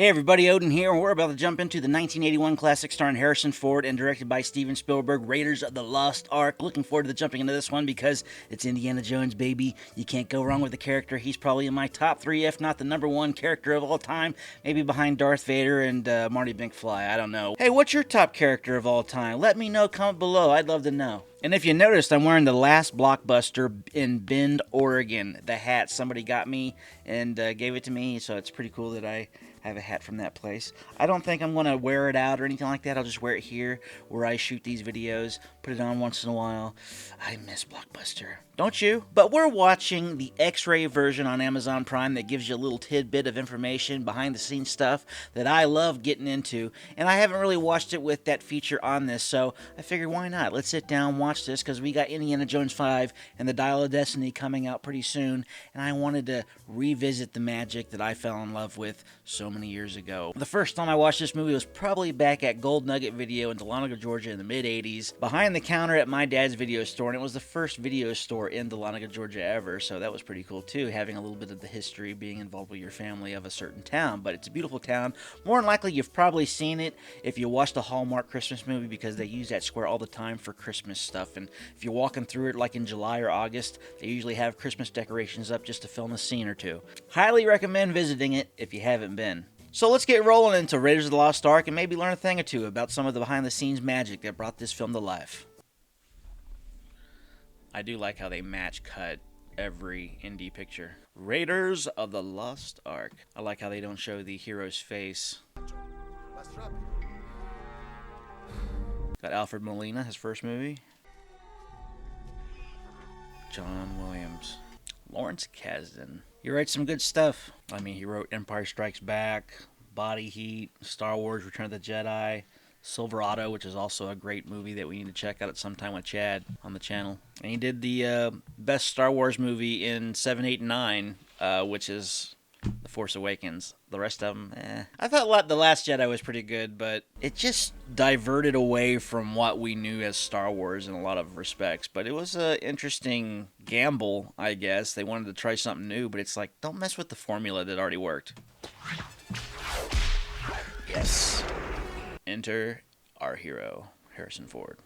Hey everybody, Odin here, and we're about to jump into the 1981 classic starring Harrison Ford and directed by Steven Spielberg, Raiders of the Lost Ark. Looking forward to jumping into this one because it's Indiana Jones, baby. You can't go wrong with the character. He's probably in my top three, if not the number one character of all time, maybe behind Darth Vader and Marty McFly, I don't know. Hey, what's your top character of all time? Let me know, comment below, I'd love to know. And if you noticed, I'm wearing the last Blockbuster in Bend, Oregon. The hat somebody got me and gave it to me, so it's pretty cool that I have a hat from that place. I don't think I'm going to wear it out or anything like that. I'll just wear it here where I shoot these videos, put it on once in a while. I miss Blockbuster. Don't you? But we're watching the X-ray version on Amazon Prime that gives you a little tidbit of information, behind the scenes stuff that I love getting into. And I haven't really watched it with that feature on this, so I figured why not? Let's sit down and watch this because we got Indiana Jones 5 and the Dial of Destiny coming out pretty soon. And I wanted to revisit the magic that I fell in love with so many years ago. The first time I watched this movie was probably back at Gold Nugget Video in Dahlonega, Georgia in the mid-80s, behind the counter at my dad's video store, and it was the first video store in Dahlonega, Georgia ever, so that was pretty cool too, having a little bit of the history, being involved with your family of a certain town. But it's a beautiful town. More than likely you've probably seen it if you watched the Hallmark Christmas movie, because they use that square all the time for Christmas stuff, and if you're walking through it like in July or August, they usually have Christmas decorations up just to film a scene or two. Highly recommend visiting it if you haven't been. So let's get rolling into Raiders of the Lost Ark and maybe learn a thing or two about some of the behind-the-scenes magic that brought this film to life. I do like how they match cut every indie picture. Raiders of the Lost Ark. I like how they don't show the hero's face. Got Alfred Molina, his first movie. John Williams. Lawrence Kasdan. He writes some good stuff. I mean, he wrote Empire Strikes Back, Body Heat, Star Wars, Return of the Jedi, Silverado, which is also a great movie that we need to check out at some time with Chad on the channel. And he did the best Star Wars movie in 7, 8, and 9, which is The Force Awakens. The rest of them, I thought The Last Jedi was pretty good, but it just diverted away from what we knew as Star Wars in a lot of respects. But it was an interesting gamble, I guess. They wanted to try something new, but it's like, don't mess with the formula that already worked. Yes. Enter our hero, Harrison Ford.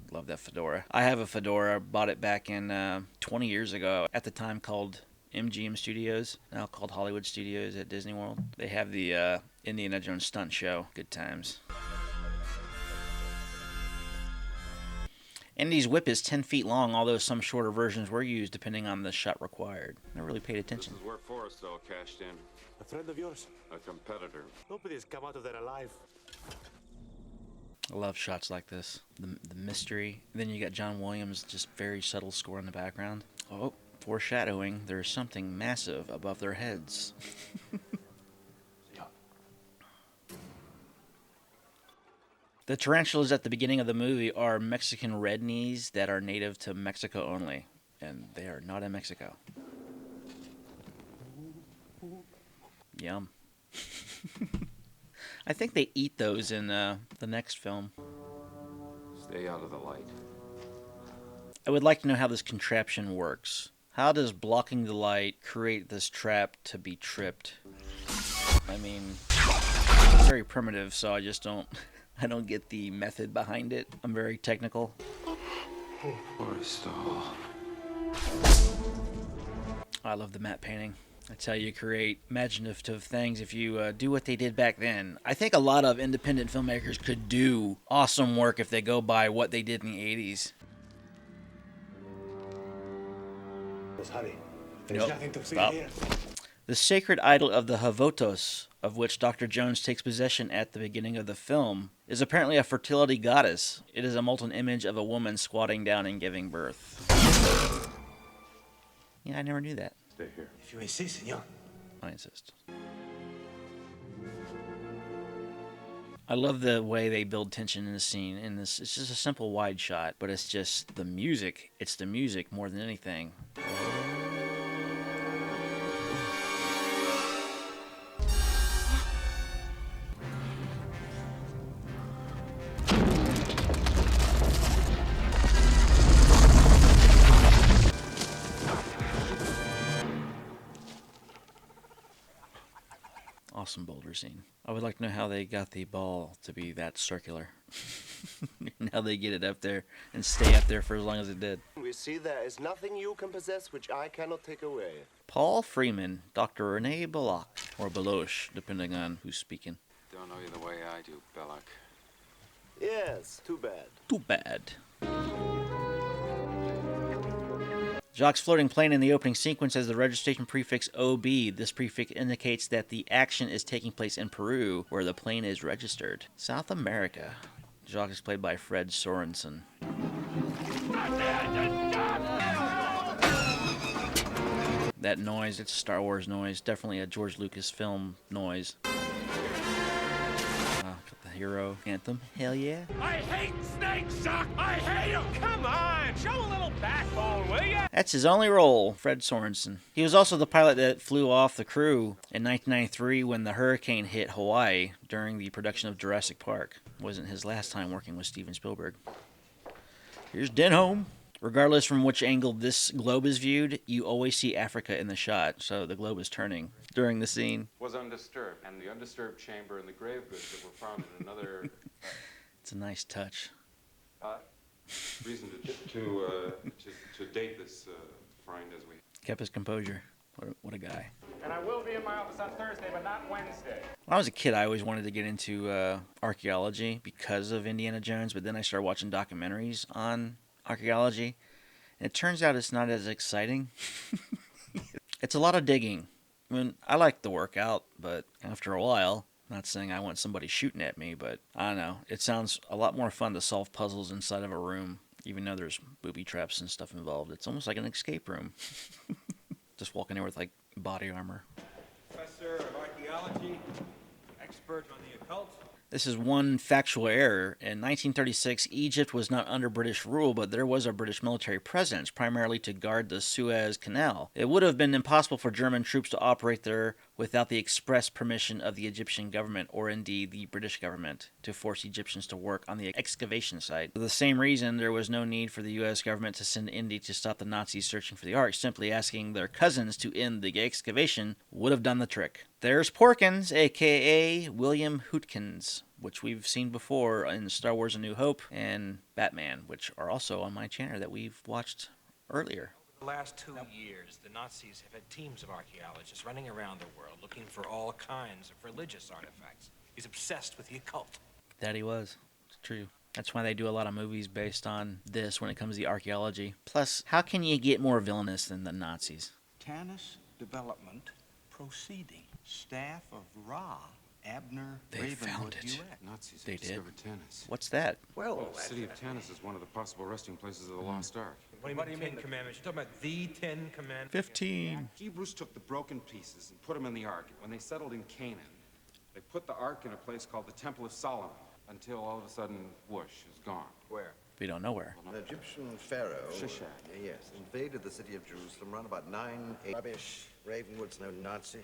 Love that fedora. I have a fedora. Bought it back in 20 years ago. At the time called MGM Studios, now called Hollywood Studios at Disney World. They have the Indiana Jones stunt show. Good times. Indy's whip is 10 feet long, although some shorter versions were used depending on the shot required. I really paid attention. This is where Forrestal cashed in. A friend of yours? A competitor. Nobody's come out of there alive. I love shots like this. The mystery. And then you got John Williams, just very subtle score in the background. Oh, foreshadowing, there's something massive above their heads. The tarantulas at the beginning of the movie are Mexican red knees that are native to Mexico only. And they are not in Mexico. Yum. I think they eat those in the next film. Stay out of the light. I would like to know how this contraption works. How does blocking the light create this trap to be tripped? I mean, it's very primitive, so I just don't get the method behind it. I'm very technical. Forrestal. I love the matte painting. That's how you create imaginative things if you do what they did back then. I think a lot of independent filmmakers could do awesome work if they go by what they did in the 80s. Hurry. There's nothing to see here. The sacred idol of the Havotos, of which Dr. Jones takes possession at the beginning of the film, is apparently a fertility goddess. It is a molten image of a woman squatting down and giving birth. Yeah, I never knew that. Stay here. If you insist, senor. I insist. I love the way they build tension in the scene. In this, it's just a simple wide shot, but it's just the music. It's the music more than anything. Awesome boulder scene. I would like to know how they got the ball to be that circular. And how they get it up there and stay up there for as long as it did. We see there is nothing you can possess which I cannot take away. Paul Freeman, Dr. Rene Belloc, or Beloche, depending on who's speaking. Don't know you the way I do, Belloc. Yes, too bad. Too bad. Jacques' floating plane in the opening sequence has the registration prefix OB. This prefix indicates that the action is taking place in Peru, where the plane is registered. South America. Jacques is played by Fred Sorensen. That noise, it's a Star Wars noise. Definitely a George Lucas film noise. Got the hero anthem. Hell yeah. I hate snakes, Jacques! I hate them! Come on, show a little backbone, will ya? That's his only role, Fred Sorensen. He was also the pilot that flew off the crew in 1993 when the hurricane hit Hawaii during the production of Jurassic Park. Wasn't his last time working with Steven Spielberg. Here's Denholm. Regardless from which angle this globe is viewed, you always see Africa in the shot, so the globe is turning during the scene. Was undisturbed, and the undisturbed chamber and the grave goods that were found in another... It's a nice touch. reason to date this find as we... Kept his composure. What a guy. And I will be in my office on Thursday, but not Wednesday. When I was a kid, I always wanted to get into archaeology because of Indiana Jones, but then I started watching documentaries on archaeology, and it turns out it's not as exciting. It's a lot of digging. I mean, I like the workout, but after a while, not saying I want somebody shooting at me, but I don't know. It sounds a lot more fun to solve puzzles inside of a room, even though there's booby traps and stuff involved. It's almost like an escape room. Just walking in with, like, body armor. Professor of archaeology, expert on the occult. This is one factual error. In 1936, Egypt was not under British rule, but there was a British military presence, primarily to guard the Suez Canal. It would have been impossible for German troops to operate there without the express permission of the Egyptian government, or indeed the British government, to force Egyptians to work on the excavation site. For the same reason, there was no need for the U.S. government to send Indy to stop the Nazis searching for the Ark. Simply asking their cousins to end the excavation would have done the trick. There's Porkins, a.k.a. William Hootkins, which we've seen before in Star Wars A New Hope and Batman, which are also on my channel that we've watched earlier. The last 2 years, the Nazis have had teams of archaeologists running around the world looking for all kinds of religious artifacts. He's obsessed with the occult. That he was. It's true. That's why they do a lot of movies based on this when it comes to archaeology. Plus, how can you get more villainous than the Nazis? Tanis Development Proceeding. Staff of Ra, Abner, They Ravenwood, found it. US. Nazis They did. discovered Tanis. What's that? Well, the city of Tanis is one of the possible resting places of the Lost Ark. What do you mean, Ten Commandments? You're talking about the 10 Commandments? 15. Hebrews took the broken pieces and put them in the Ark. When they settled in Canaan, they put the Ark in a place called the Temple of Solomon, until all of a sudden, whoosh, is gone. Where? We don't know where. An Egyptian pharaoh Shishak. yes, invaded the city of Jerusalem around about 980. Rubbish. Ravenwood's no Nazi.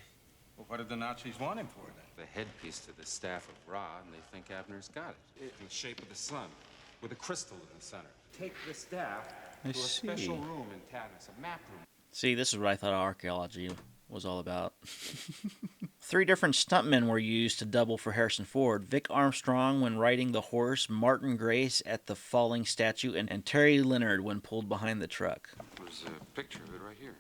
Well, what did the Nazis want him for then? The headpiece to the staff of Ra, and they think Abner's got it. In the shape of the sun, with a crystal in the center. Take the staff I to a special see. room in Tanis, a map room. See, this is what I thought archaeology was all about. 3 different stuntmen were used to double for Harrison Ford. Vic Armstrong when riding the horse, Martin Grace at the falling statue, and Terry Leonard when pulled behind the truck. There's a picture of it right here.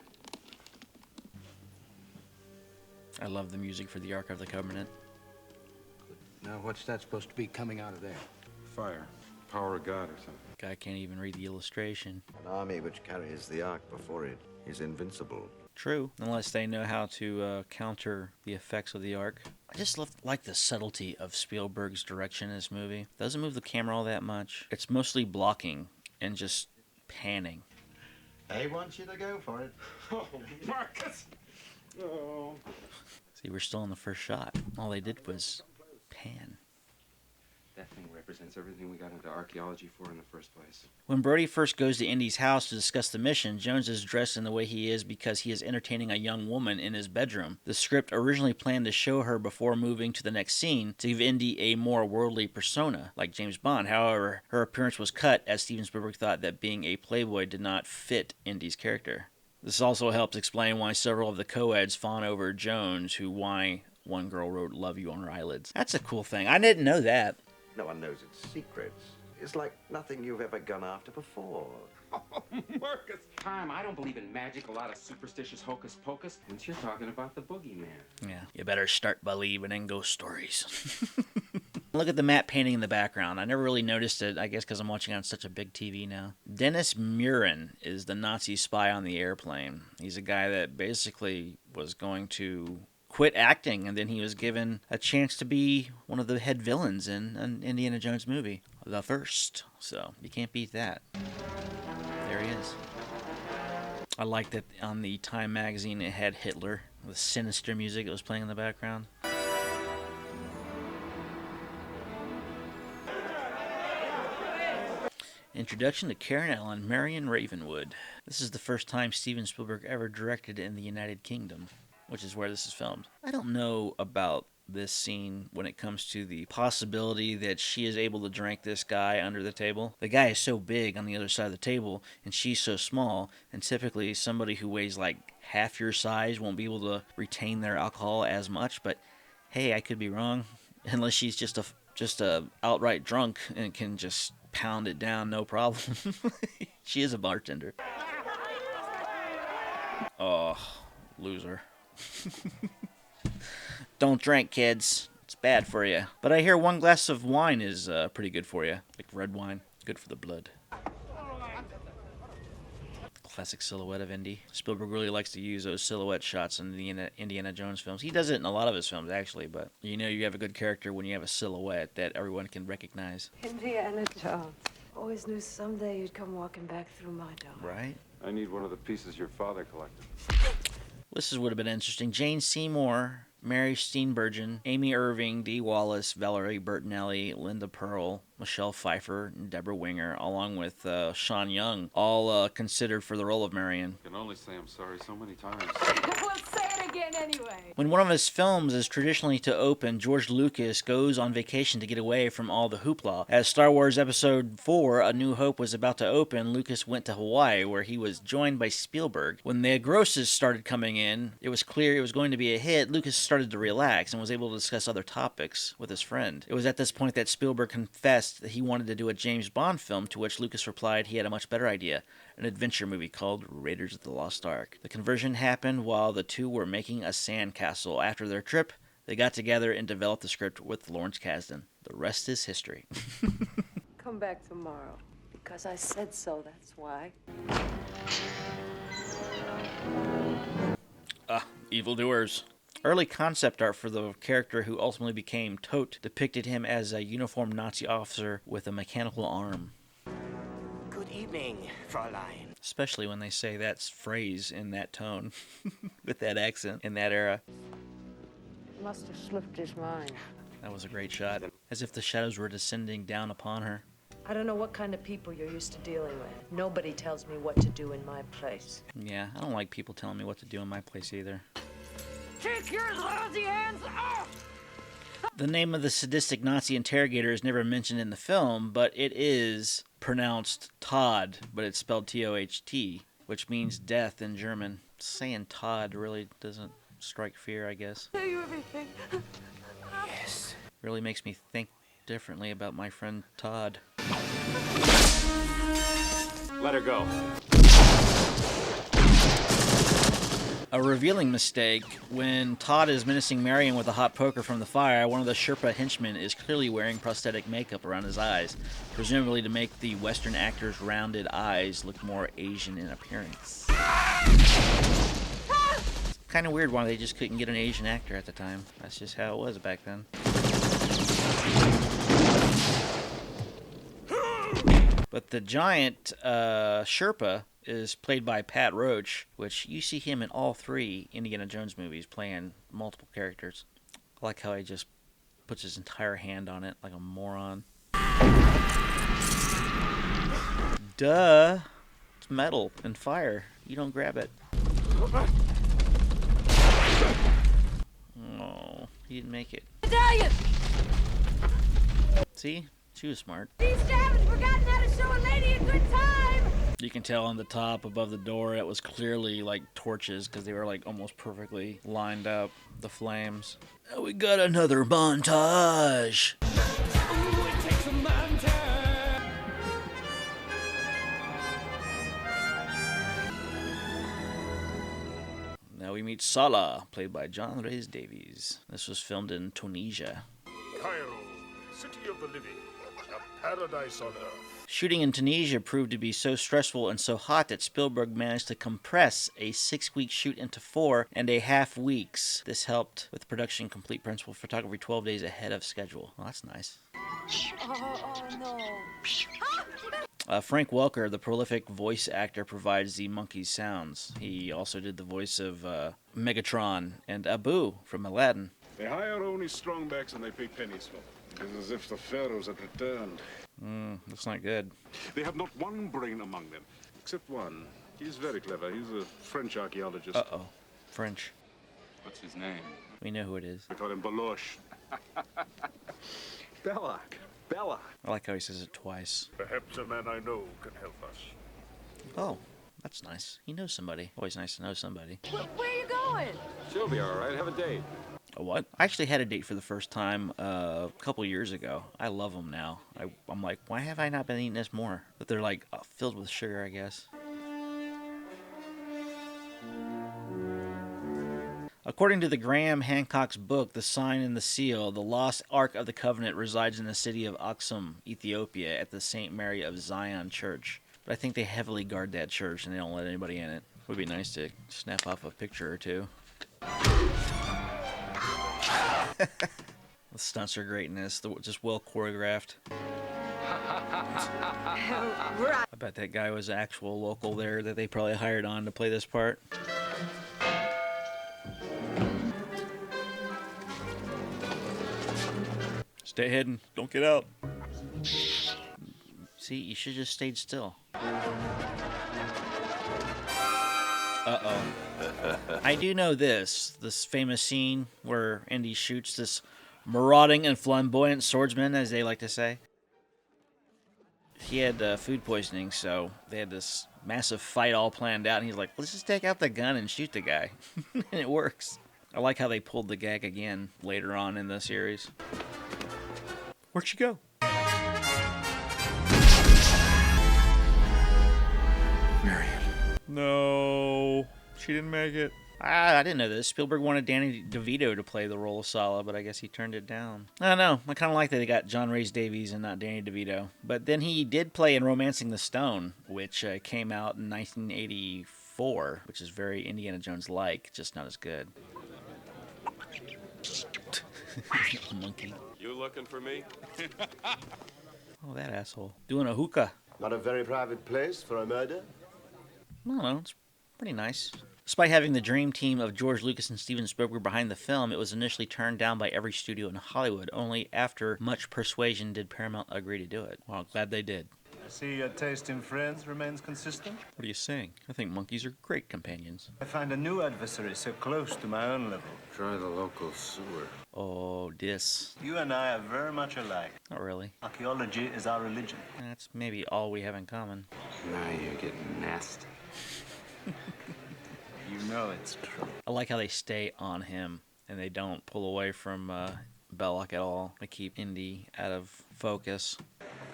I love the music for the Ark of the Covenant. Now, what's that supposed to be coming out of there? Fire. Power of God or something. Guy can't even read the illustration. An army which carries the ark before it is invincible. True, unless they know how to counter the effects of the Ark. I just like the subtlety of Spielberg's direction in this movie. Doesn't move the camera all that much. It's mostly blocking and just panning. They want you to go for it. Oh, Marcus! Oh. See, we're still in the first shot. All they did was pan. That thing represents everything we got into archaeology for in the first place. When Brody first goes to Indy's house to discuss the mission, Jones is dressed in the way he is because he is entertaining a young woman in his bedroom. The script originally planned to show her before moving to the next scene to give Indy a more worldly persona, like James Bond. However, her appearance was cut as Steven Spielberg thought that being a playboy did not fit Indy's character. This also helps explain why several of the co-eds fawn over Jones, who why one girl wrote "Love You" on her eyelids. That's a cool thing. I didn't know that. No one knows its secrets. It's like nothing you've ever gone after before. Oh, Marcus! Tom, I don't believe in magic, a lot of superstitious hocus pocus. Since you're talking about the boogeyman. Yeah, you better start believing in ghost stories. Look at the matte painting in the background. I never really noticed it, I guess because I'm watching on such a big TV now. Dennis Muren is the Nazi spy on the airplane. He's a guy that basically was going to quit acting, and then he was given a chance to be one of the head villains in an Indiana Jones movie, the first. So you can't beat that. There he is. I like that on the Time magazine it had Hitler, with sinister music that was playing in the background. Introduction to Karen Allen, Marion Ravenwood. This is the first time Steven Spielberg ever directed in the United Kingdom, which is where this is filmed. I don't know about this scene when it comes to the possibility that she is able to drink this guy under the table. The guy is so big on the other side of the table, and she's so small, and typically somebody who weighs like half your size won't be able to retain their alcohol as much, but hey, I could be wrong. Unless she's just a outright drunk and can just pound it down, no problem. She is a bartender. Oh, loser. Don't drink, kids. It's bad for you. But I hear one glass of wine is pretty good for you. Like red wine. Good for the blood. Classic silhouette of Indy. Spielberg really likes to use those silhouette shots in the Indiana Jones films. He does it in a lot of his films, actually, but you know you have a good character when you have a silhouette that everyone can recognize. Indiana Jones. Always knew someday you'd come walking back through my door. Right? I need one of the pieces your father collected. This would have been interesting. Jane Seymour, Mary Steenburgen, Amy Irving, Dee Wallace, Valerie Bertinelli, Linda Pearl, Michelle Pfeiffer, and Deborah Winger, along with Sean Young, all considered for the role of Marion. I can only say I'm sorry so many times. Well, say it again anyway. When one of his films is traditionally to open, George Lucas goes on vacation to get away from all the hoopla. As Star Wars Episode 4, A New Hope was about to open, Lucas went to Hawaii, where he was joined by Spielberg. When the grosses started coming in, it was clear it was going to be a hit. Lucas started to relax and was able to discuss other topics with his friend. It was at this point that Spielberg confessed that he wanted to do a James Bond film, to which Lucas replied he had a much better idea, an adventure movie called Raiders of the Lost Ark. The conversion happened while the two were making a sandcastle. After their trip, they got together and developed the script with Lawrence Kasdan. The rest is history. Come back tomorrow. Because I said so, that's why. Evildoers. Early concept art for the character who ultimately became Tote depicted him as a uniformed Nazi officer with a mechanical arm. Good evening, Fräulein. Especially when they say that phrase in that tone, with that accent, in that era. Must have slipped his mind. That was a great shot. As if the shadows were descending down upon her. I don't know what kind of people you're used to dealing with. Nobody tells me what to do in my place. Yeah, I don't like people telling me what to do in my place either. Take your lousy hands off! The name of the sadistic Nazi interrogator is never mentioned in the film, but it is pronounced Todd, but it's spelled T-O-H-T, which means death in German. Saying Todd really doesn't strike fear, I guess. Tell you everything. Yes. Really makes me think differently about my friend Todd. Let her go. A revealing mistake. When Todd is menacing Marion with a hot poker from the fire, one of the Sherpa henchmen is clearly wearing prosthetic makeup around his eyes, presumably to make the Western actor's rounded eyes look more Asian in appearance. Kind of weird why they just couldn't get an Asian actor at the time. That's just how it was back then. But the giant Sherpa is played by Pat Roach, which you see him in all three Indiana Jones movies playing multiple characters. I like how he just puts his entire hand on it like a moron. Duh! It's metal and fire. You don't grab it. Oh, he didn't make it. Italian! See? She was smart. These haven't forgotten how to show a lady a good time! You can tell on the top above the door it was clearly like torches because they were like almost perfectly lined up, the flames. And we got another montage. Now we meet Salah, played by John Reyes Davies. This was filmed in Tunisia. Cairo, city of the living, a paradise on earth. Shooting in Tunisia proved to be so stressful and so hot that Spielberg managed to compress a 6-week shoot into 4.5 weeks. This helped with production complete principal photography 12 days ahead of schedule. Well, that's nice. Frank Welker, the prolific voice actor, provides the monkey's sounds. He also did the voice of Megatron and Abu from Aladdin. They hire only strongbacks and they pay pennies for them. It is as if the pharaohs had returned. That's not good. They have not one brain among them, except one. He's very clever. He's a French archaeologist. Uh-oh. French. What's his name? We know who it is. We call him Baloche. Belloc. Belloc. I like how he says it twice. Perhaps a man I know can help us. Oh, that's nice. He knows somebody. Always nice to know somebody. Where are you going? She'll be all right. Have a date. A what? I actually had a date for the first time a couple years ago. I love them now. I'm like, why have I not been eating this more? But they're like filled with sugar, I guess. According to the Graham Hancock's book, The Sign and the Seal, the Lost Ark of the Covenant resides in the city of Aksum, Ethiopia, at the St. Mary of Zion Church. But I think they heavily guard that church and they don't let anybody in it. Would be nice to snap off a picture or two. The stunts are great in this. Just well choreographed. I bet that guy was an actual local there that they probably hired on to play this part. Stay hidden. Don't get out. See, you should just stayed still. Uh-oh. I do know this famous scene where Indy shoots this marauding and flamboyant swordsman, as they like to say. He had food poisoning, so they had this massive fight all planned out, and he's like, let's just take out the gun and shoot the guy. And it works. I like how they pulled the gag again later on in the series. Where'd she go? Marion. No, she didn't make it. I didn't know this. Spielberg wanted Danny DeVito to play the role of Salah, but I guess he turned it down. I don't know. I kind of like that they got John Rhys Davies and not Danny DeVito. But then he did play in Romancing the Stone, which came out in 1984, which is very Indiana Jones-like, just not as good. Monkey. You looking for me? Oh, that asshole. Doing a hookah. Not a very private place for a murder? I don't know. It's pretty nice. Despite having the dream team of George Lucas and Steven Spielberg behind the film, it was initially turned down by every studio in Hollywood. Only after much persuasion did Paramount agree to do it. Well, glad they did. I see your taste in friends remains consistent. What are you saying? I think monkeys are great companions. I find a new adversary so close to my own level. Try the local sewer. Oh, this. You and I are very much alike. Not really. Archaeology is our religion. That's maybe all we have in common. Now you're getting nasty. You know it's true. I like how they stay on him and they don't pull away from Belloc at all. They keep Indy out of focus.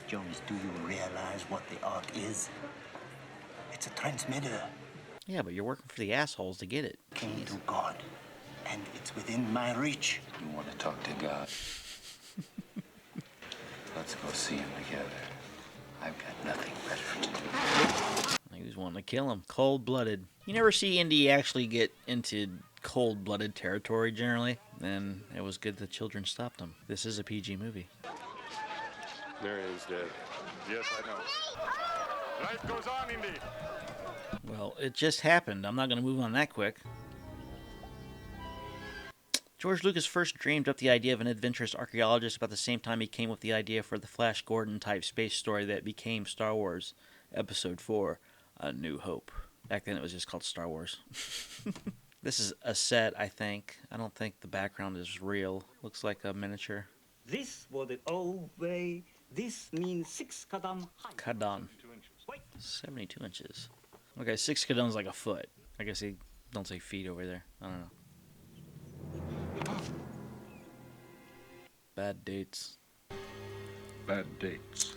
Jones, do you realize what the Ark is? It's a transmitter. Yeah, but you're working for the assholes to get it. Key to God. And it's within my reach. You want to talk to God? Let's go see him together. I've got nothing better to do. He was wanting to kill him. Cold-blooded. You never see Indy actually get into cold-blooded territory generally, and it was good the children stopped him. This is a PG movie. Marion's dead. Yes, I know. Life goes on, Indy. Well, it just happened. I'm not going to move on that quick. George Lucas first dreamed up the idea of an adventurous archaeologist about the same time he came with the idea for the Flash Gordon-type space story that became Star Wars Episode 4, A New Hope. Back then it was just called Star Wars. This is a set, I think. I don't think the background is real. Looks like a miniature. This was the old way. This means 6 kadam high. Kasdan. Wait. 72 inches. Okay, 6 Cadone's like a foot. I guess they don't say feet over there. I don't know. Bad dates. Bad dates.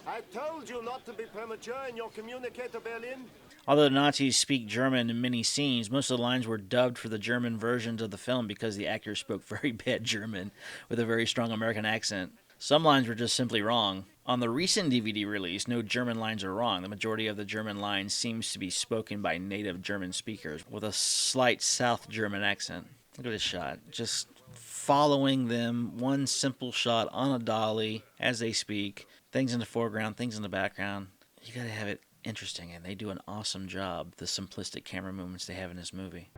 I told you not to be premature in your communicator, Berlin. Although the Nazis speak German in many scenes, most of the lines were dubbed for the German versions of the film because the actors spoke very bad German with a very strong American accent. Some lines were just simply wrong. On the recent DVD release, no German lines are wrong. The majority of the German lines seems to be spoken by native German speakers with a slight South German accent. Look at this shot. Just following them, one simple shot on a dolly as they speak. Things in the foreground, things in the background. You gotta have it interesting, and they do an awesome job, the simplistic camera movements they have in this movie.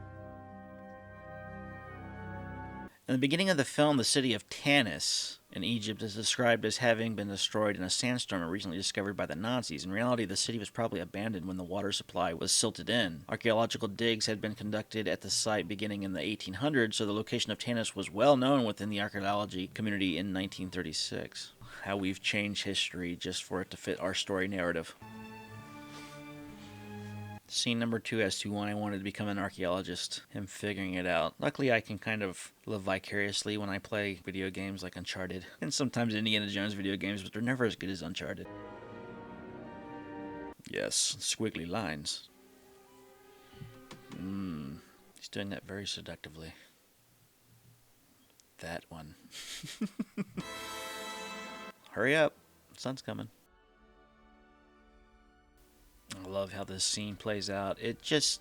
In the beginning of the film, the city of Tanis in Egypt is described as having been destroyed in a sandstorm recently discovered by the Nazis. In reality, the city was probably abandoned when the water supply was silted in. Archaeological digs had been conducted at the site beginning in the 1800s, so the location of Tanis was well known within the archaeology community in 1936. How we've changed history just for it to fit our story narrative. Scene number 2 as to why I wanted to become an archaeologist. Him figuring it out. Luckily, I can kind of live vicariously when I play video games like Uncharted. And sometimes Indiana Jones video games, but they're never as good as Uncharted. Yes, squiggly lines. He's doing that very seductively. That one. Hurry up. Sun's coming. I love how this scene plays out. It just,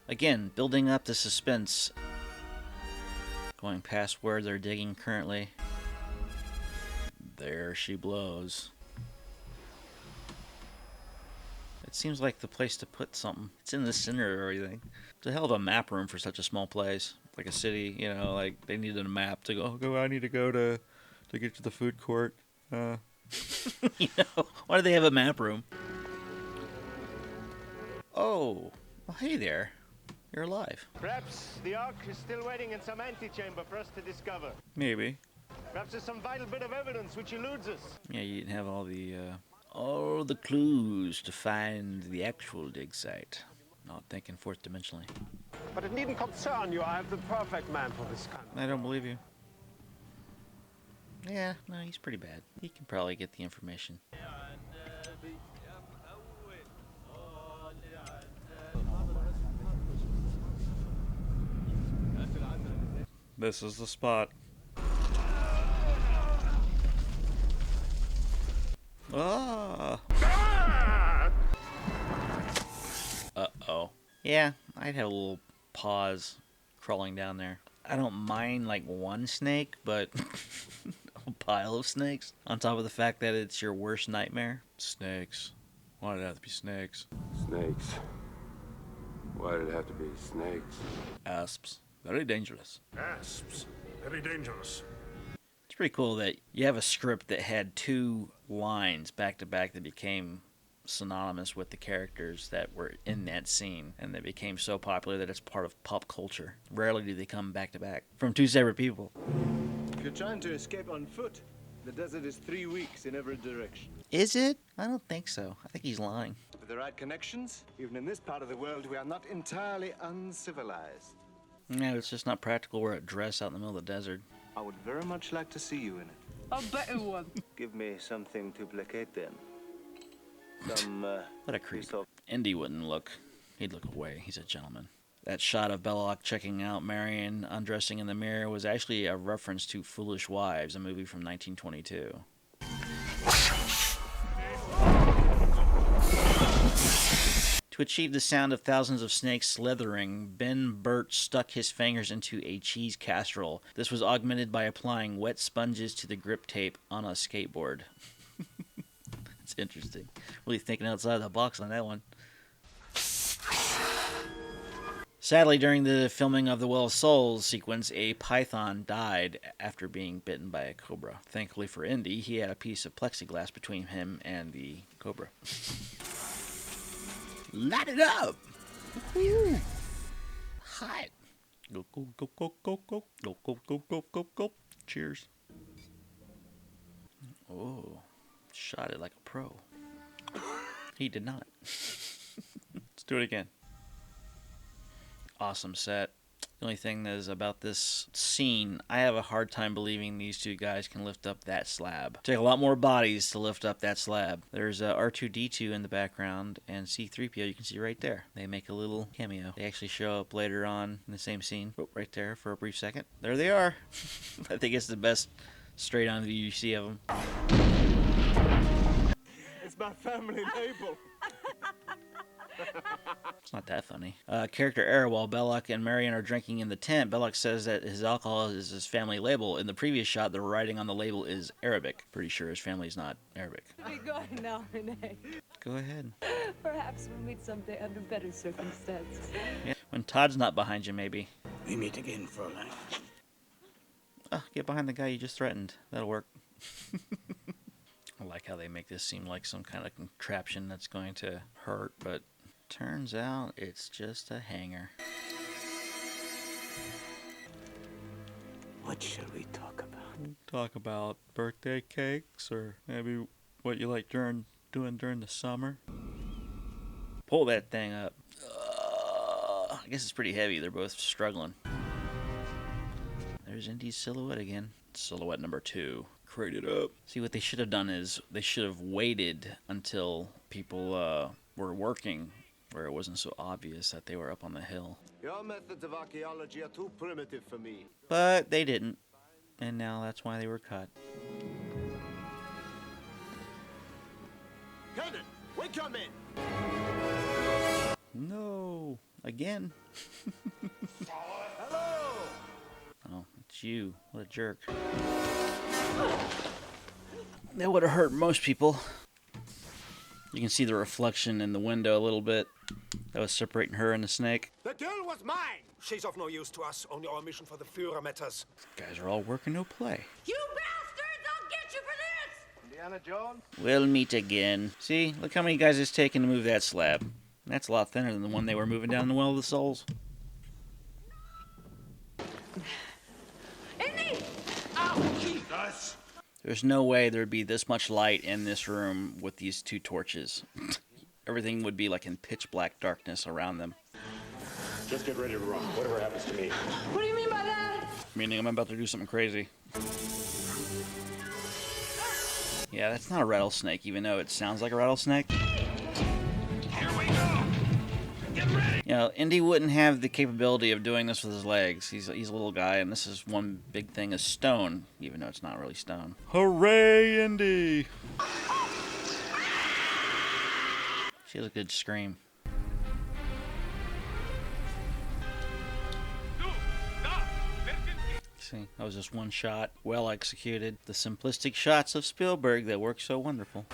again, building up the suspense. Going past where they're digging currently. There she blows. It seems like the place to put something. It's in the center of everything. It's a hell of a map room for such a small place. Like a city, you know, like they needed a map to go, I need to go to get to the food court. You know, why do they have a map room? Oh, well, hey there. You're alive. Perhaps the Ark is still waiting in some antechamber for us to discover. Maybe. Perhaps there's some vital bit of evidence which eludes us. Yeah, you didn't have all the clues to find the actual dig site. Not thinking fourth dimensionally. But it needn't concern you. I have the perfect man for this kind of... I don't believe you. Yeah, no, he's pretty bad. He can probably get the information. This is the spot. Ah! Uh-oh. Yeah, I'd have a little pause crawling down there. I don't mind, like, one snake, but a pile of snakes? On top of the fact that it's your worst nightmare? Snakes. Why did it have to be snakes? Snakes. Why did it have to be snakes? Asps. Very dangerous. Asps. Very dangerous. It's pretty cool that you have a script that had 2 lines back to back that became synonymous with the characters that were in that scene, and they became so popular that it's part of pop culture. Rarely do they come back to back from 2 separate people. If you're trying to escape on foot, the desert is 3 weeks in every direction. Is it? I don't think so. I think he's lying. With the right connections, even in this part of the world, we are not entirely uncivilized. No, it's just not practical. Wear a dress out in the middle of the desert. I would very much like to see you in it. A better one. Give me something to placate them. What a creep. Indy wouldn't look. He'd look away. He's a gentleman. That shot of Belloc checking out Marion undressing in the mirror was actually a reference to Foolish Wives, a movie from 1922. To achieve the sound of thousands of snakes slithering, Ben Burt stuck his fingers into a cheese casserole. This was augmented by applying wet sponges to the grip tape on a skateboard. It's interesting. Really thinking outside the box on that one. Sadly, during the filming of the Well of Souls sequence, a python died after being bitten by a cobra. Thankfully for Indy, he had a piece of plexiglass between him and the cobra. Light it up! Woo. Hot! Go, go, go, go, go, go. Go, go, go, go, go, go. Cheers. Oh, shot it like a pro. He did not. Let's do it again. Awesome set. The only thing that is about this scene, I have a hard time believing these two guys can lift up that slab. Take a lot more bodies to lift up that slab. There's R2-D2 in the background, and C-3PO you can see right there. They make a little cameo. They actually show up later on in the same scene. Oh, right there for a brief second. There they are. I think it's the best straight-on view you see of them. It's my family label. It's not that funny. Character error. While Belloc and Marion are drinking in the tent, Belloc says that his alcohol is his family label. In the previous shot, the writing on the label is Arabic. Pretty sure his family's not Arabic. We're going now, Renee. Go ahead. Perhaps we'll meet someday under better circumstances. Yeah. When Todd's not behind you, maybe. We meet again, Fräulein. Oh, get behind the guy you just threatened. That'll work. I like how they make this seem like some kind of contraption that's going to hurt, but turns out it's just a hanger. What shall we talk about? Talk about birthday cakes, or maybe what you like doing during the summer. Pull that thing up. I guess it's pretty heavy. They're both struggling. There's Indy's silhouette again. Silhouette number 2. Crate it up. See, what they should have done is they should have waited until people were working, where it wasn't so obvious that they were up on the hill. Your methods of archaeology are too primitive for me. But they didn't, and now that's why they were cut. Cannon, we come in. No, again. Hello. Oh, it's you. What a jerk. That would have hurt most people. You can see the reflection in the window a little bit. That was separating her and the snake. The girl was mine. She's of no use to us. Only our mission for the Führer matters. Guys are all working no play. You bastards! I'll get you for this! Indiana Jones? We'll meet again. See, look how many guys it's taken to move that slab. That's a lot thinner than the one they were moving down the Well of the Souls. Indy! Oh, Jesus! There's no way there'd be this much light in this room with these two torches. Everything would be like in pitch black darkness around them. Just get ready to run, whatever happens to me. What do you mean by that? Meaning I'm about to do something crazy. Yeah, that's not a rattlesnake, even though it sounds like a rattlesnake. Here we go! Get ready! You know, Indy wouldn't have the capability of doing this with his legs. He's a little guy, and this is one big thing of stone, even though it's not really stone. Hooray, Indy! She has a good scream. See, that was just one shot, well executed. The simplistic shots of Spielberg that work so wonderful.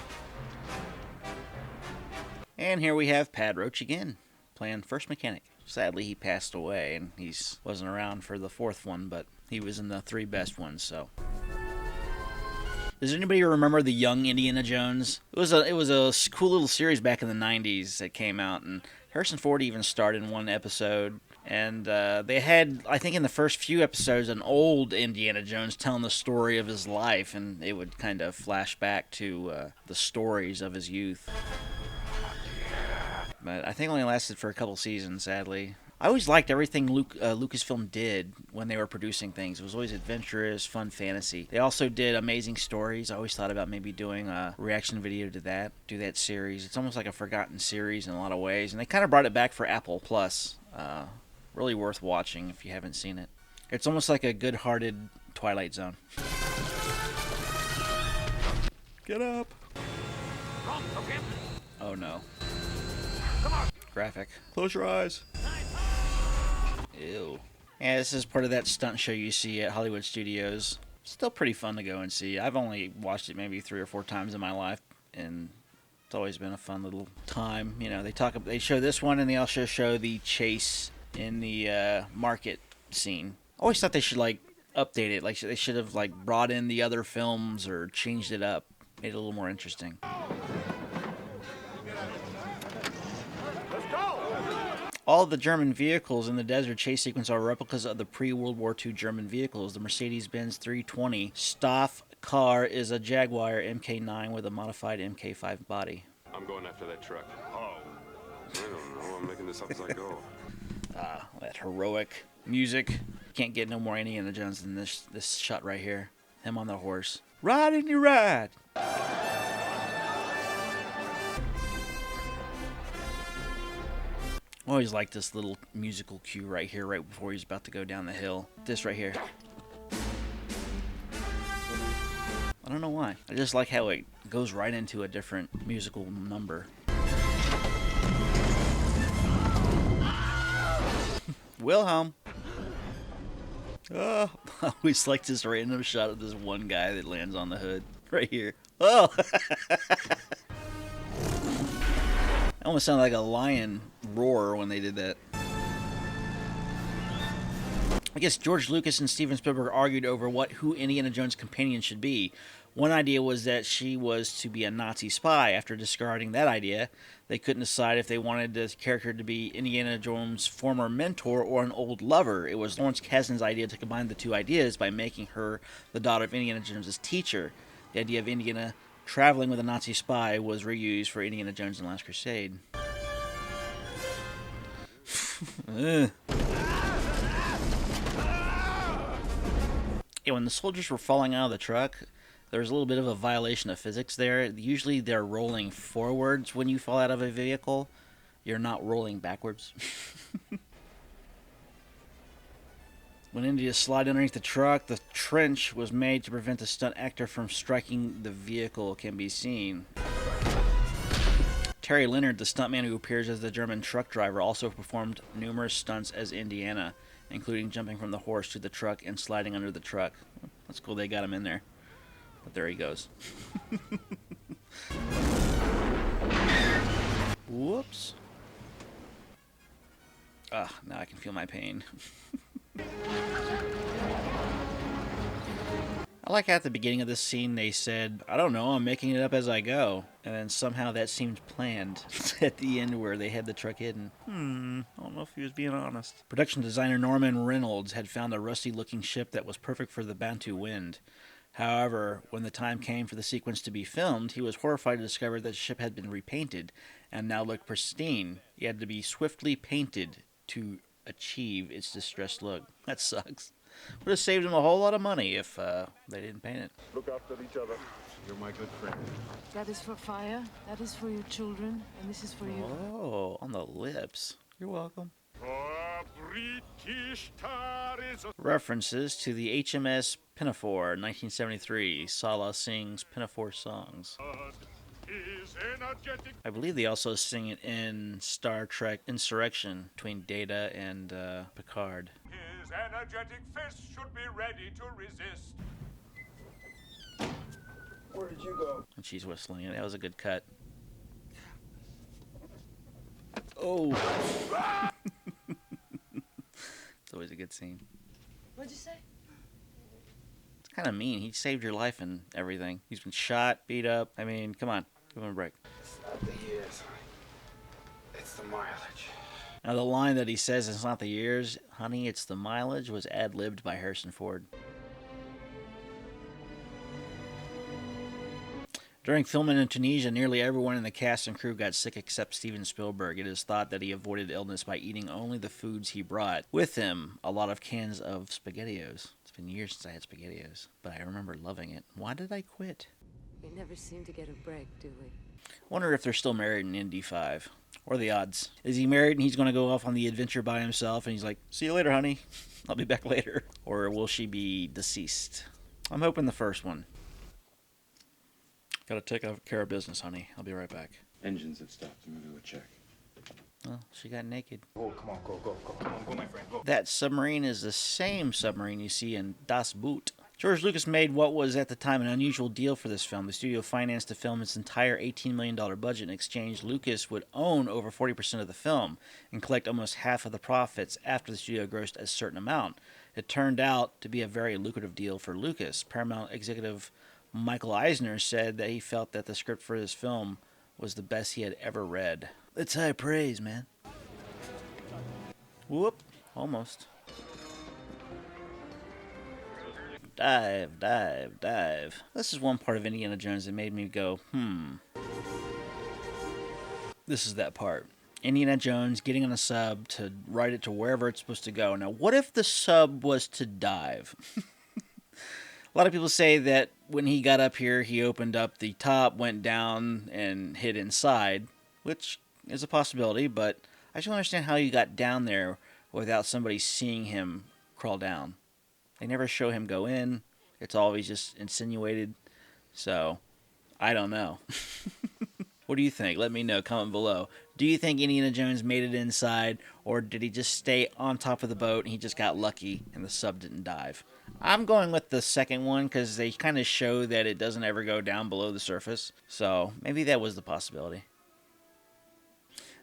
And here we have Pad Roach again, playing First Mechanic. Sadly, he passed away, and he wasn't around for the 4th one, but he was in the 3 best ones, so. Does anybody remember the Young Indiana Jones? It was a cool little series back in the 90s that came out, and Harrison Ford even starred in one episode. And they had, I think in the first few episodes, an old Indiana Jones telling the story of his life, and it would kind of flash back to the stories of his youth. But I think it only lasted for a couple seasons, sadly. I always liked everything Lucasfilm did when they were producing things. It was always adventurous, fun fantasy. They also did Amazing Stories. I always thought about maybe doing a reaction video to that, do that series. It's almost like a forgotten series in a lot of ways. And they kind of brought it back for Apple Plus. Really worth watching if you haven't seen it. It's almost like a good-hearted Twilight Zone. Get up! Oh no. Come on! Graphic. Close your eyes. Ew. Yeah, this is part of that stunt show you see at Hollywood Studios. Still pretty fun to go and see. I've only watched it maybe 3 or 4 times in my life, and it's always been a fun little time. You know, they show this one, and they also show the chase in the market scene. I always thought they should like update it. Like they should have like brought in the other films or changed it up, made it a little more interesting. Let's go! All the German vehicles in the desert chase sequence are replicas of the pre-World War II German vehicles. The Mercedes-Benz 320 Stoff car is a Jaguar Mk9 with a modified Mk5 body. I'm going after that truck. Oh. I don't know. I'm making this up as I go. That heroic music. Can't get no more Indiana Jones than this shot right here. Him on the horse. Ride in your ride! I always like this little musical cue right here, right before he's about to go down the hill. This right here. I don't know why. I just like how it goes right into a different musical number. Wilhelm! Oh, I always like this random shot of this one guy that lands on the hood. Right here. Oh! It almost sounded like a lion roar when they did that. I guess George Lucas and Steven Spielberg argued over who Indiana Jones' companion should be. One idea was that she was to be a Nazi spy. After discarding that idea, they couldn't decide if they wanted the character to be Indiana Jones' former mentor or an old lover. It was Lawrence Kasdan's idea to combine the two ideas by making her the daughter of Indiana Jones' teacher. The idea of Indiana traveling with a Nazi spy was reused for Indiana Jones and the Last Crusade. Yeah, when the soldiers were falling out of the truck, there was a little bit of a violation of physics there. Usually they're rolling forwards when you fall out of a vehicle. You're not rolling backwards. When India slid underneath the truck, the trench was made to prevent the stunt actor from striking the vehicle, can be seen. Terry Leonard, the stuntman who appears as the German truck driver, also performed numerous stunts as Indiana, including jumping from the horse to the truck and sliding under the truck. That's cool they got him in there. But there he goes. Whoops. Ah, now I can feel my pain. I like how at the beginning of this scene they said, I don't know, I'm making it up as I go. And then somehow that seemed planned at the end where they had the truck hidden. I don't know if he was being honest. Production designer Norman Reynolds had found a rusty-looking ship that was perfect for the Bantu wind. However, when the time came for the sequence to be filmed, he was horrified to discover that the ship had been repainted and now looked pristine. It had to be swiftly painted to achieve its distressed look. That sucks. Would have saved him a whole lot of money if they didn't paint it. Look after each other. You're my good friend. That is for fire, that is for your children, and this is for you. Oh, on the lips. You're welcome. References to the HMS Pinafore, 1973. Sala sings Pinafore songs. I believe they also sing it in Star Trek Insurrection between Data and Picard. His energetic fist should be ready to resist. Where did you go? And she's whistling it. That was a good cut. Oh! It's always a good scene. What'd you say? It's kind of mean. He saved your life and everything. He's been shot, beat up. I mean, come on. Give him a break. It's not the years. It's the mileage. Now, the line that he says, it's not the years, honey, it's the mileage, was ad-libbed by Harrison Ford. During filming in Tunisia, nearly everyone in the cast and crew got sick except Steven Spielberg. It is thought that he avoided illness by eating only the foods he brought. With him, a lot of cans of SpaghettiOs. It's been years since I had SpaghettiOs, but I remember loving it. Why did I quit? We never seem to get a break, do we? Wonder if they're still married in Indy 5. Or the odds. Is he married and he's going to go off on the adventure by himself and he's like, see you later, honey. I'll be back later. Or will she be deceased? I'm hoping the first one. Gotta take care of business, honey. I'll be right back. Engines have stopped. I'm gonna do a check. Well, she got naked. Oh, come on, go, my friend, go. That submarine is the same submarine you see in Das Boot. George Lucas made what was at the time an unusual deal for this film. The studio financed the film its entire $18 million budget. In exchange, Lucas would own over 40% of the film and collect almost half of the profits after the studio grossed a certain amount. It turned out to be a very lucrative deal for Lucas. Paramount executive Michael Eisner said that he felt that the script for this film was the best he had ever read. That's high praise, man. Whoop. Almost. Dive, dive, dive. This is one part of Indiana Jones that made me go, This is that part. Indiana Jones getting on a sub to ride it to wherever it's supposed to go. Now, what if the sub was to dive? A lot of people say that when he got up here, he opened up the top, went down, and hid inside, which is a possibility, but I just don't understand how you got down there without somebody seeing him crawl down. They never show him go in. It's always just insinuated. So, I don't know. What do you think? Let me know. Comment below. Do you think Indiana Jones made it inside, or did he just stay on top of the boat and he just got lucky and the sub didn't dive? I'm going with the second one because they kind of show that it doesn't ever go down below the surface. So maybe that was the possibility.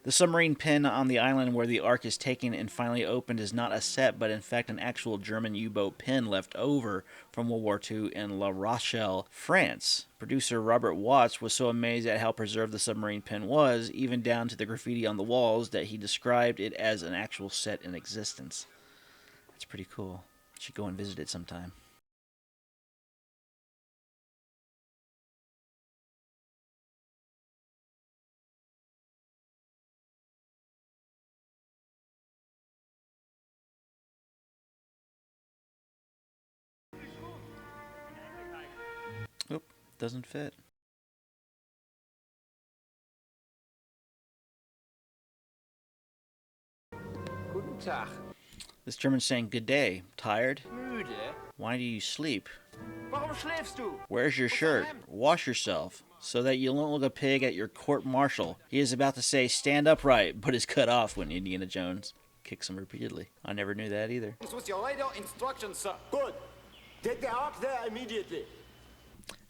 The submarine pin on the island where the Ark is taken and finally opened is not a set, but in fact an actual German U-boat pin left over from World War II in La Rochelle, France. Producer Robert Watts was so amazed at how preserved the submarine pin was, even down to the graffiti on the walls, that he described it as an actual set in existence. That's pretty cool. Should go and visit it sometime. Oop, doesn't fit. Guten Tag. This German's saying, good day. Tired? Müde? Why do you sleep? Warum schläfst du? Where's your shirt? Wash yourself, so that you don't look a pig at your court-martial. He is about to say, stand upright, but is cut off when Indiana Jones kicks him repeatedly. I never knew that either. This was your radar instructions, sir. Good. Take the Ark there immediately.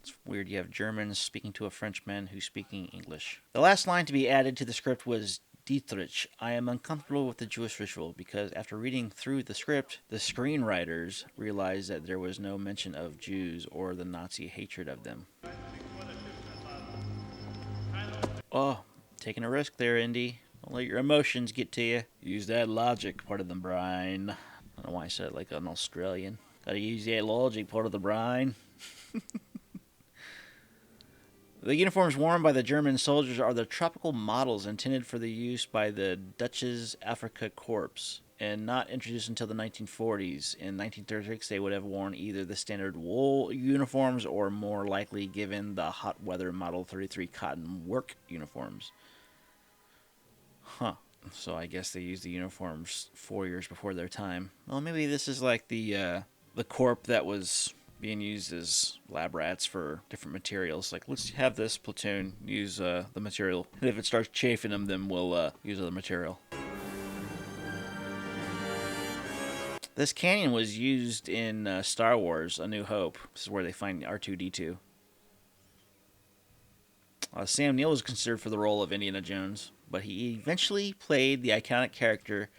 It's weird you have Germans speaking to a Frenchman who's speaking English. The last line to be added to the script was, Dietrich, I am uncomfortable with the Jewish ritual, because after reading through the script, the screenwriters realized that there was no mention of Jews or the Nazi hatred of them. Oh, taking a risk there, Indy. Don't let your emotions get to you. Use that logic part of the brain. I don't know why I said it like an Australian. Gotta use that logic part of the brain. The uniforms worn by the German soldiers are the tropical models intended for the use by the Dutch's Afrika Corps, and not introduced until the 1940s. In 1936, they would have worn either the standard wool uniforms or, more likely, given the hot weather Model 33 cotton work uniforms. Huh. So I guess they used the uniforms 4 years before their time. Well, maybe this is like the corp that was being used as lab rats for different materials. Like, let's have this platoon use the material. And if it starts chafing them, then we'll use other material. This canyon was used in Star Wars: A New Hope. This is where they find R2-D2. Sam Neill was considered for the role of Indiana Jones, but he eventually played the iconic character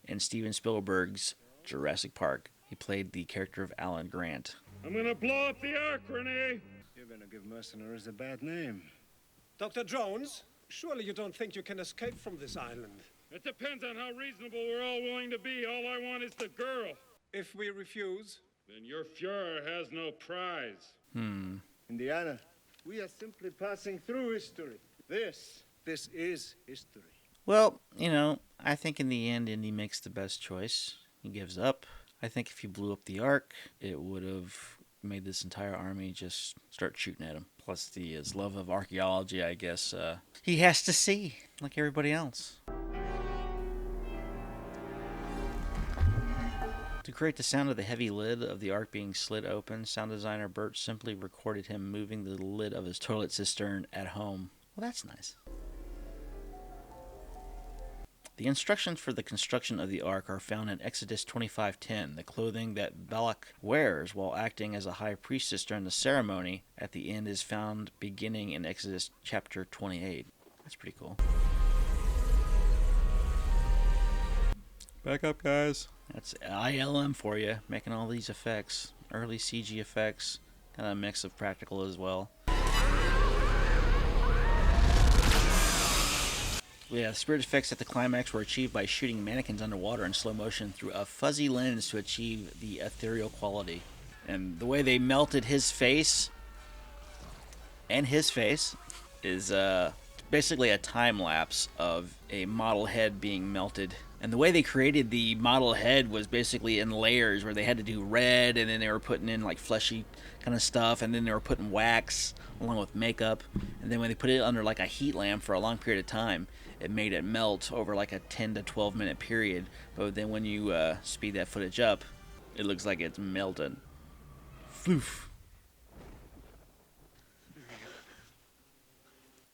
in Steven Spielberg's Jurassic Park. He played the character of Alan Grant. I'm gonna blow up the Ark, Renee. You're gonna give mercenaries a bad name. Dr. Jones, surely you don't think you can escape from this island? It depends on how reasonable we're all willing to be. All I want is the girl. If we refuse? Then your Fuhrer has no prize. Indiana, we are simply passing through history. This is history. Well, you know, I think in the end, Indy makes the best choice. He gives up. I think if he blew up the Ark, it would have made this entire army just start shooting at him. Plus, his love of archaeology, I guess, he has to see, like everybody else. To create the sound of the heavy lid of the Ark being slid open, sound designer Bert simply recorded him moving the lid of his toilet cistern at home. Well, that's nice. The instructions for the construction of the Ark are found in Exodus 25:10. The clothing that Balak wears while acting as a high priestess during the ceremony at the end is found beginning in Exodus chapter 28. That's pretty cool. Back up, guys. That's ILM for you, making all these effects. Early CG effects, kind of a mix of practical as well. Yeah, spirit effects at the climax were achieved by shooting mannequins underwater in slow motion through a fuzzy lens to achieve the ethereal quality. And the way they melted his face and his face is basically a time lapse of a model head being melted. And the way they created the model head was basically in layers, where they had to do red, and then they were putting in like fleshy kind of stuff, and then they were putting wax along with makeup, and then when they put it under like a heat lamp for a long period of time, it made it melt over like a 10 to 12 minute period. But then when you speed that footage up, it looks like it's melted. Floof.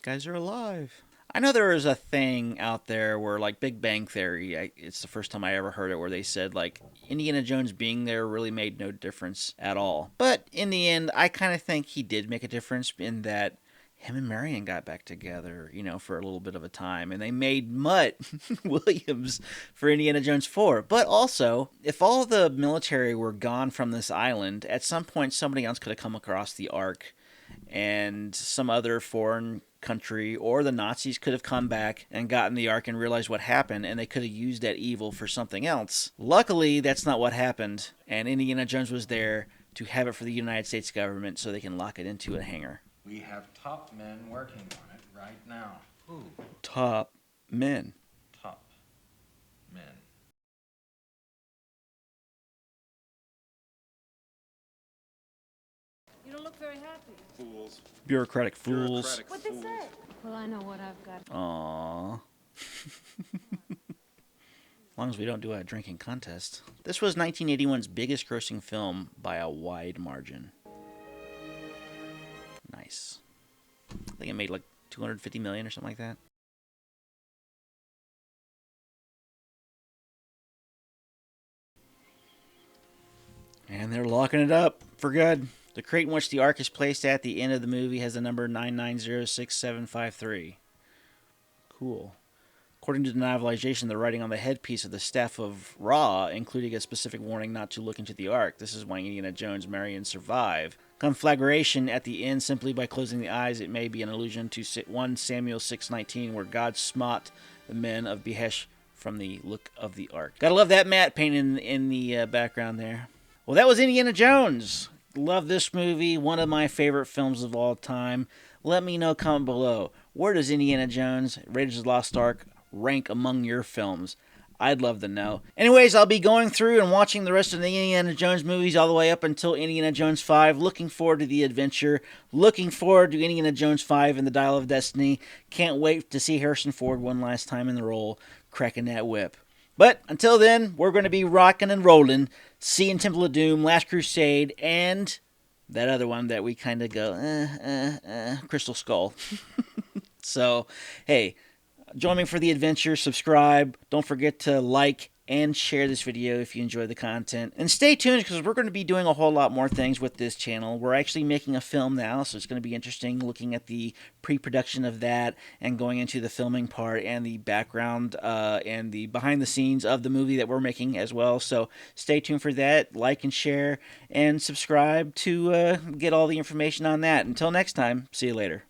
Guys are alive. I know there is a thing out there where, like, Big Bang Theory, it's the first time I ever heard it, where they said, like, Indiana Jones being there really made no difference at all. But in the end, I kind of think he did make a difference in that him and Marion got back together, you know, for a little bit of a time. And they made Mutt Williams for Indiana Jones 4. But also, if all the military were gone from this island, at some point somebody else could have come across the Ark, and some other foreign country or the Nazis could have come back and gotten the Ark and realized what happened, and they could have used that evil for something else. Luckily, that's not what happened, and Indiana Jones was there to have it for the United States government so they can lock it into a hangar. We have top men working on it right now. Who? Top men. Top men. You don't look very happy. Fools. Bureaucratic fools. What'd they say? Well, I know what I've got. Aww. As long as we don't do a drinking contest. This was 1981's biggest grossing film by a wide margin. Nice. I think it made like $250 million or something like that. And they're locking it up for good. The crate in which the Ark is placed at the end of the movie has the number 9906-753. Cool. According to the novelization, the writing on the headpiece of the staff of Ra, including a specific warning not to look into the Ark. This is why Indiana Jones, Marion survive. Conflagration at the end simply by closing the eyes. It may be an allusion to 1 Samuel 6:19, where God smote the men of Behesh from the look of the Ark. Gotta love that matte paint in the background there. Well, that was Indiana Jones. Love this movie. One of my favorite films of all time. Let me know, comment below. Where does Indiana Jones, Raiders of the Lost Ark, rank among your films? I'd love to know. Anyways, I'll be going through and watching the rest of the Indiana Jones movies all the way up until Indiana Jones 5. Looking forward to the adventure. Looking forward to Indiana Jones 5 and the Dial of Destiny. Can't wait to see Harrison Ford one last time in the role, cracking that whip. But until then, we're going to be rocking and rolling. See you in Temple of Doom, Last Crusade, and that other one that we kind of go, Crystal Skull. So, hey, join me for the adventure. Subscribe. Don't forget to like and share this video if you enjoy the content. And stay tuned, because we're going to be doing a whole lot more things with this channel. We're actually making a film now, so it's going to be interesting looking at the pre-production of that and going into the filming part and the background and the behind the scenes of the movie that we're making as well. So stay tuned for that. Like and share and subscribe to get all the information on that. Until next time, see you later.